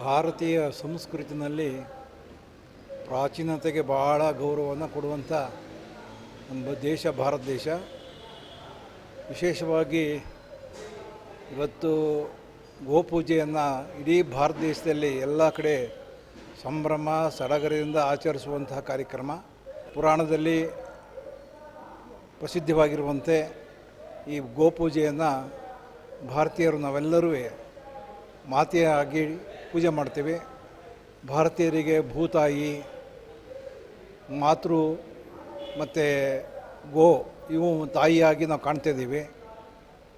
ಭಾರತೀಯ ಸಂಸ್ಕೃತಿನಲ್ಲಿ ಪ್ರಾಚೀನತೆಗೆ ಬಹಳ ಗೌರವವನ್ನು ಕೊಡುವಂಥ ನಮ್ಮ ದೇಶ ಭಾರತ ದೇಶ. ವಿಶೇಷವಾಗಿ ಇವತ್ತು ಗೋಪೂಜೆಯನ್ನು ಇಡೀ ಭಾರತ ದೇಶದಲ್ಲಿ ಎಲ್ಲ ಕಡೆ ಸಂಭ್ರಮ ಸಡಗರದಿಂದ ಆಚರಿಸುವಂತಹ ಕಾರ್ಯಕ್ರಮ. ಪುರಾಣದಲ್ಲಿ ಪ್ರಸಿದ್ಧವಾಗಿರುವಂತೆ ಈ ಗೋಪೂಜೆಯನ್ನು ಭಾರತೀಯರು ನಾವೆಲ್ಲರೂ ಮಾತೆಯಾಗಿ ಪೂಜೆ ಮಾಡ್ತೇವೆ. ಭಾರತೀಯರಿಗೆ ಭೂತಾಯಿ, ಮಾತೃ ಮತ್ತು ಗೋ ಇವು ತಾಯಿಯಾಗಿ ನಾವು ಕಾಣ್ತಾಯಿದ್ದೀವಿ.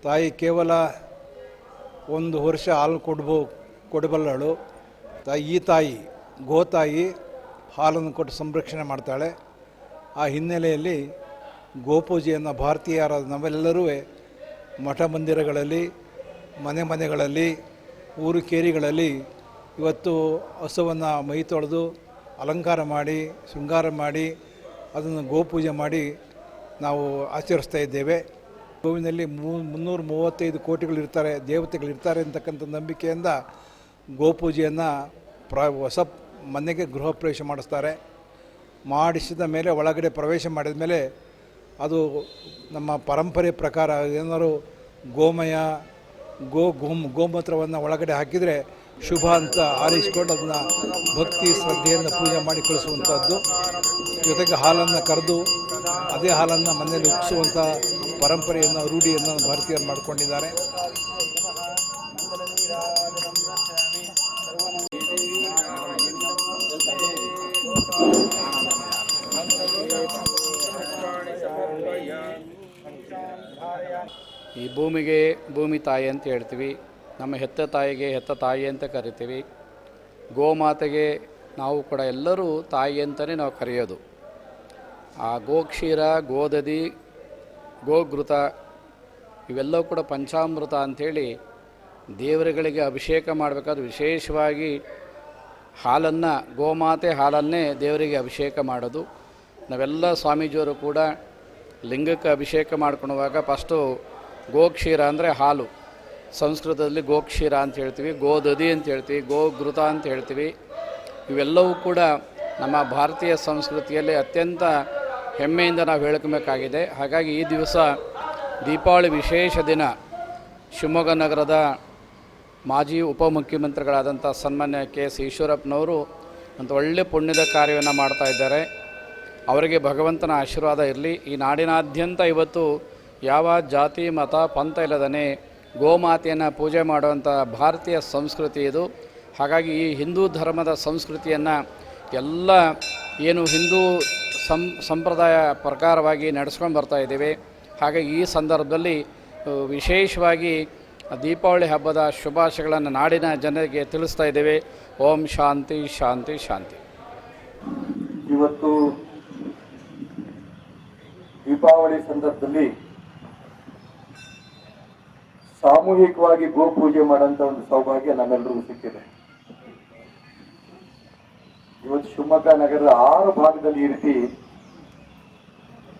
ತಾಯಿ ಕೇವಲ ಒಂದು ವರ್ಷ ಹಾಲು ಕೊಡಬಲ್ಲಳು. ಈ ತಾಯಿ ಗೋತಾಯಿ ಹಾಲನ್ನು ಕೊಟ್ಟು ಸಂರಕ್ಷಣೆ ಮಾಡ್ತಾಳೆ. ಆ ಹಿನ್ನೆಲೆಯಲ್ಲಿ ಗೋಪೂಜೆಯನ್ನು ಭಾರತೀಯರಾದ ನಾವೆಲ್ಲರೂ ಮಠ ಮಂದಿರಗಳಲ್ಲಿ, ಮನೆಗಳಲ್ಲಿ, ಊರು ಕೇರಿಗಳಲ್ಲಿ ಇವತ್ತು ಹಸುವನ್ನು ಮೈ ತೊಳೆದು ಅಲಂಕಾರ ಮಾಡಿ ಶೃಂಗಾರ ಮಾಡಿ ಅದನ್ನು ಗೋಪೂಜೆ ಮಾಡಿ ನಾವು ಆಚರಿಸ್ತಾ ಇದ್ದೇವೆ. ಗೋವಿನಲ್ಲಿ 335 ಕೋಟಿಗಳಿರ್ತಾರೆ, ದೇವತೆಗಳಿರ್ತಾರೆ ಅಂತಕ್ಕಂಥ ನಂಬಿಕೆಯಿಂದ ಗೋಪೂಜೆಯನ್ನು ಹೊಸ ಮನೆಗೆ ಗೃಹ ಪ್ರವೇಶ ಮಾಡಿಸ್ತಾರೆ. ಮಾಡಿಸಿದ ಮೇಲೆ ಒಳಗಡೆ ಪ್ರವೇಶ ಮಾಡಿದ ಮೇಲೆ ಅದು ನಮ್ಮ ಪರಂಪರೆ ಪ್ರಕಾರ ಏನಾದ್ರು ಗೋಮಯ ಗೋಮೂತ್ರವನ್ನು ಒಳಗಡೆ ಹಾಕಿದರೆ ಶುಭ ಅಂತ ಆರಿಸಿಕೊಂಡು ಅದನ್ನು ಭಕ್ತಿ ಶ್ರದ್ಧೆಯಿಂದ ಪೂಜೆ ಮಾಡಿ ಕಳಿಸುವಂಥದ್ದು. ಜೊತೆಗೆ ಹಾಲನ್ನು ಕರೆದು ಅದೇ ಹಾಲನ್ನು ಮನೆಯಲ್ಲಿ ಉಕ್ಕಿಸುವಂಥ ಪರಂಪರೆಯನ್ನು ರೂಢಿಯನ್ನು ಭಾರತೀಯರು ಮಾಡಿಕೊಂಡಿದ್ದಾರೆ. ಈ ಭೂಮಿಗೆ ಭೂಮಿ ತಾಯಿ ಅಂತ ಹೇಳ್ತೀವಿ, ನಮ್ಮ ಹೆತ್ತ ತಾಯಿಗೆ ಹೆತ್ತ ತಾಯಿ ಅಂತ ಕರಿತೀವಿ. ಗೋಮಾತೆಗೆ ನಾವು ಕೂಡ ಎಲ್ಲರೂ ತಾಯಿ ಅಂತಲೇ ನಾವು ಕರೆಯೋದು. ಆ ಗೋಕ್ಷೀರ, ಗೋದಧಿ, ಗೋಘೃತ ಇವೆಲ್ಲವೂ ಕೂಡ ಪಂಚಾಮೃತ ಅಂಥೇಳಿ ದೇವರುಗಳಿಗೆ ಅಭಿಷೇಕ ಮಾಡಬೇಕಾದ್ರೆ ವಿಶೇಷವಾಗಿ ಹಾಲನ್ನು, ಗೋಮಾತೆ ಹಾಲನ್ನೇ ದೇವರಿಗೆ ಅಭಿಷೇಕ ಮಾಡೋದು. ನಾವೆಲ್ಲ ಸ್ವಾಮೀಜಿಯವರು ಕೂಡ ಲಿಂಗಕ್ಕೆ ಅಭಿಷೇಕ ಮಾಡ್ಕೊಳ್ಳುವಾಗ ಫಸ್ಟು ಗೋಕ್ಷೀರ ಅಂದರೆ ಹಾಲು, ಸಂಸ್ಕೃತದಲ್ಲಿ ಗೋಕ್ಷೀರ ಅಂತ ಹೇಳ್ತೀವಿ, ಗೋದಧಿ ಅಂತ ಹೇಳ್ತೀವಿ, ಗೋಘೃತ ಅಂತ ಹೇಳ್ತೀವಿ. ಇವೆಲ್ಲವೂ ಕೂಡ ನಮ್ಮ ಭಾರತೀಯ ಸಂಸ್ಕೃತಿಯಲ್ಲಿ ಅತ್ಯಂತ ಹೆಮ್ಮೆಯಿಂದ ನಾವು ಹೇಳ್ಕೊಬೇಕಾಗಿದೆ. ಹಾಗಾಗಿ ಈ ದಿವಸ ದೀಪಾವಳಿ ವಿಶೇಷ ದಿನ. ಶಿವಮೊಗ್ಗ ನಗರದ ಮಾಜಿ ಉಪಮುಖ್ಯಮಂತ್ರಿಗಳಾದಂಥ ಸನ್ಮಾನ್ಯ KS ಈಶ್ವರಪ್ಪನವರು ಒಂದು ಒಳ್ಳೆಯ ಪುಣ್ಯದ ಕಾರ್ಯವನ್ನು ಮಾಡ್ತಾಯಿದ್ದಾರೆ. ಅವರಿಗೆ ಭಗವಂತನ ಆಶೀರ್ವಾದ ಇರಲಿ. ಈ ನಾಡಿನಾದ್ಯಂತ ಇವತ್ತು ಯಾವ ಜಾತಿ ಮತ ಪಂಥ ಇಲ್ಲದೇ ಗೋಮಾತೆಯನ್ನು ಪೂಜೆ ಮಾಡುವಂಥ ಭಾರತೀಯ ಸಂಸ್ಕೃತಿ ಇದು. ಹಾಗಾಗಿ ಈ ಹಿಂದೂ ಧರ್ಮದ ಸಂಸ್ಕೃತಿಯನ್ನು ಎಲ್ಲ ಏನು ಹಿಂದೂ ಸಂಪ್ರದಾಯ ಪ್ರಕಾರವಾಗಿ ನಡೆಸ್ಕೊಂಡು ಬರ್ತಾಯಿದ್ದೇವೆ. ಹಾಗಾಗಿ ಈ ಸಂದರ್ಭದಲ್ಲಿ ವಿಶೇಷವಾಗಿ ದೀಪಾವಳಿ ಹಬ್ಬದ ಶುಭಾಶಯಗಳನ್ನು ನಾಡಿನ ಜನರಿಗೆ ತಿಳಿಸ್ತಾ ಇದ್ದೇವೆ. ಓಂ ಶಾಂತಿ ಶಾಂತಿ ಶಾಂತಿ. ಇವತ್ತು ದೀಪಾವಳಿ ಸಂದರ್ಭದಲ್ಲಿ ಸಾಮೂಹಿಕವಾಗಿ ಗೋಪೂಜೆ ಮಾಡೋಂಥ ಒಂದು ಸೌಭಾಗ್ಯ ನಮ್ಮೆಲ್ಲರಿಗೂ ಸಿಕ್ಕಿದೆ. ಇವತ್ತು ಶಿವಮೊಗ್ಗ ನಗರದ 6 ಭಾಗದಲ್ಲಿ ಈ ರೀತಿ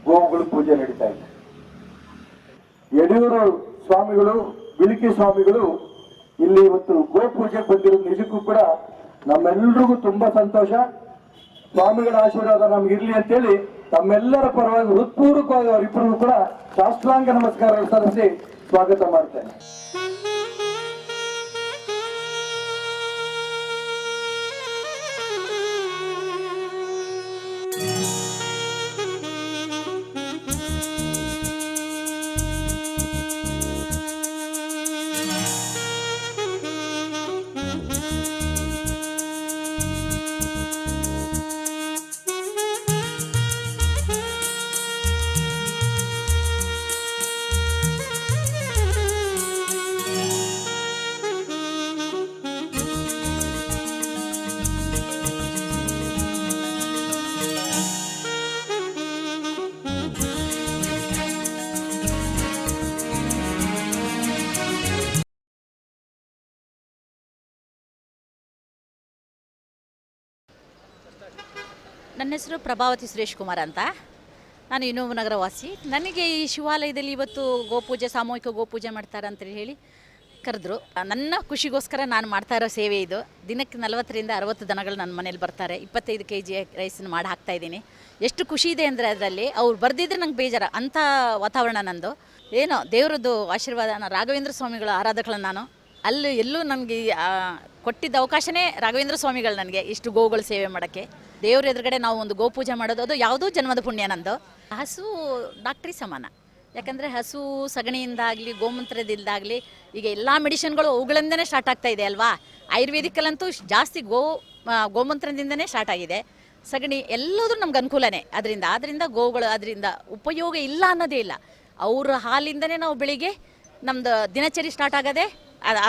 ಗೋವುಗಳ ಪೂಜೆ ನಡೀತಾ ಇದೆ. ಯಡಿಯೂರು ಸ್ವಾಮಿಗಳು, ಬಿಳಿಕಿ ಸ್ವಾಮಿಗಳು ಇಲ್ಲಿ ಇವತ್ತು ಗೋಪೂಜೆ ಬಂದಿರೋದು ನಿಜಕ್ಕೂ ಕೂಡ ನಮ್ಮೆಲ್ಲರಿಗೂ ತುಂಬಾ ಸಂತೋಷ. ಸ್ವಾಮಿಗಳ ಆಶೀರ್ವಾದ ನಮ್ಗಿರ್ಲಿ ಅಂತೇಳಿ ತಮ್ಮೆಲ್ಲರ ಪರವಾಗಿ ಹೃತ್ಪೂರ್ವಕವಾಗಿ ಅವರಿಬ್ಬರಿಗೂ ಕೂಡ ಶಾಸ್ತ್ರಾಂಗ ನಮಸ್ಕಾರ ಸಲ್ಲಿಸಿ ಸ್ವಾಗತ ಮಾಡ್ತೇನೆ. ನನ್ನ ಹೆಸರು ಪ್ರಭಾವತಿ ಸುರೇಶ್ ಕುಮಾರ್ ಅಂತ. ನಾನು ಇನ್ನೊಬ್ಬ ನಗರ ವಾಸಿ. ನನಗೆ ಈ ಶಿವಾಲಯದಲ್ಲಿ ಇವತ್ತು ಗೋಪೂಜೆ, ಸಾಮೂಹಿಕ ಗೋಪೂಜೆ ಮಾಡ್ತಾರೆ ಅಂತೇಳಿ ಕರೆದ್ರು. ನನ್ನ ಖುಷಿಗೋಸ್ಕರ ನಾನು ಮಾಡ್ತಾ ಇರೋ ಸೇವೆ ಇದು. ದಿನಕ್ಕೆ 40ರಿಂದ 60 ದನಗಳು ನನ್ನ ಮನೇಲಿ ಬರ್ತಾರೆ. 25 kg ರೈಸನ್ನು ಮಾಡಿ ಹಾಕ್ತಾ ಇದ್ದೀನಿ. ಎಷ್ಟು ಖುಷಿ ಇದೆ ಅಂದರೆ ಅದರಲ್ಲಿ ಅವ್ರು ಬರ್ದಿದ್ರೆ ನಂಗೆ ಬೇಜಾರ ಅಂಥ ವಾತಾವರಣ ನಂದು. ಏನೋ ದೇವರದ್ದು ಆಶೀರ್ವಾದ. ನಾನು ರಾಘವೇಂದ್ರ ಸ್ವಾಮಿಗಳ ಆರಾಧಕಳು ನಾನು. ಅಲ್ಲಿ ಎಲ್ಲೂ ನನಗೆ ಕೊಟ್ಟಿದ್ದ ಅವಕಾಶನೇ ರಾಘವೇಂದ್ರ ಸ್ವಾಮಿಗಳು ನನಗೆ ಇಷ್ಟು ಗೋವುಗಳು ಸೇವೆ ಮಾಡೋಕ್ಕೆ. ದೇವ್ರ ಎದುರುಗಡೆ ನಾವು ಒಂದು ಗೋಪೂಜೆ ಮಾಡೋದು ಅದು ಯಾವುದೋ ಜನ್ಮದ ಪುಣ್ಯ ನಂದು. ಹಸು ಡಾಕ್ಟ್ರಿ ಸಮಾನ. ಯಾಕಂದರೆ ಹಸು ಸಗಣಿಯಿಂದಾಗಲಿ ಗೋಮೂತ್ರದಿಂದಾಗಲಿ ಈಗ ಎಲ್ಲ ಮೆಡಿಸಿನ್ಗಳು ಅವುಗಳಿಂದನೇ ಸ್ಟಾರ್ಟ್ ಆಗ್ತಾ ಇದೆ ಅಲ್ವಾ. ಆಯುರ್ವೇದಿಕಲ್ಲಂತೂ ಜಾಸ್ತಿ ಗೋಮೂತ್ರದಿಂದನೇ ಸ್ಟಾರ್ಟ್ ಆಗಿದೆ. ಸಗಣಿ ಎಲ್ಲದೂ ನಮ್ಗೆ ಅನುಕೂಲನೇ ಅದರಿಂದ ಗೋವುಗಳು ಅದರಿಂದ ಉಪಯೋಗ ಇಲ್ಲ ಅನ್ನೋದೇ ಇಲ್ಲ. ಅವ್ರ ಹಾಲಿಂದನೇ ನಾವು ಬೆಳಿಗ್ಗೆ ನಮ್ಮದು ದಿನಚರಿ ಸ್ಟಾರ್ಟ್ ಆಗೋದೇ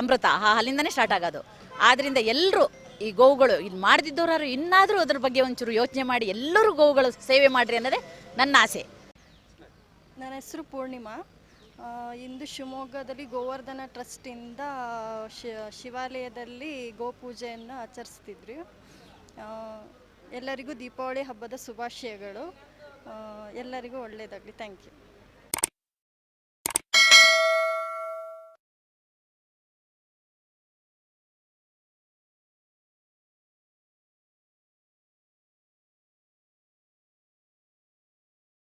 ಅಮೃತ ಆ ಹಾಲಿಂದನೇ ಸ್ಟಾರ್ಟ್ ಆಗೋದು. ಆದ್ದರಿಂದ ಎಲ್ಲರೂ ಈ ಗೋವುಗಳು ಇಲ್ಲಿ ಮಾಡದಿದ್ದವರು ಇನ್ನಾದರೂ ಅದ್ರ ಬಗ್ಗೆ ಒಂಚೂರು ಯೋಚನೆ ಮಾಡಿ ಎಲ್ಲರೂ ಗೋವುಗಳು ಸೇವೆ ಮಾಡಿರಿ ಅನ್ನೋದೇ ನನ್ನ ಆಸೆ. ನನ್ನ ಹೆಸರು ಪೂರ್ಣಿಮಾ. ಇಂದು ಶಿವಮೊಗ್ಗದಲ್ಲಿ ಗೋವರ್ಧನ ಟ್ರಸ್ಟಿಂದ ಶಿವಾಲಯದಲ್ಲಿ ಗೋಪೂಜೆಯನ್ನು ಆಚರಿಸ್ತಿದ್ರಿ. ಎಲ್ಲರಿಗೂ ದೀಪಾವಳಿ ಹಬ್ಬದ ಶುಭಾಶಯಗಳು. ಎಲ್ಲರಿಗೂ ಒಳ್ಳೆಯದಾಗಲಿ. Thank you.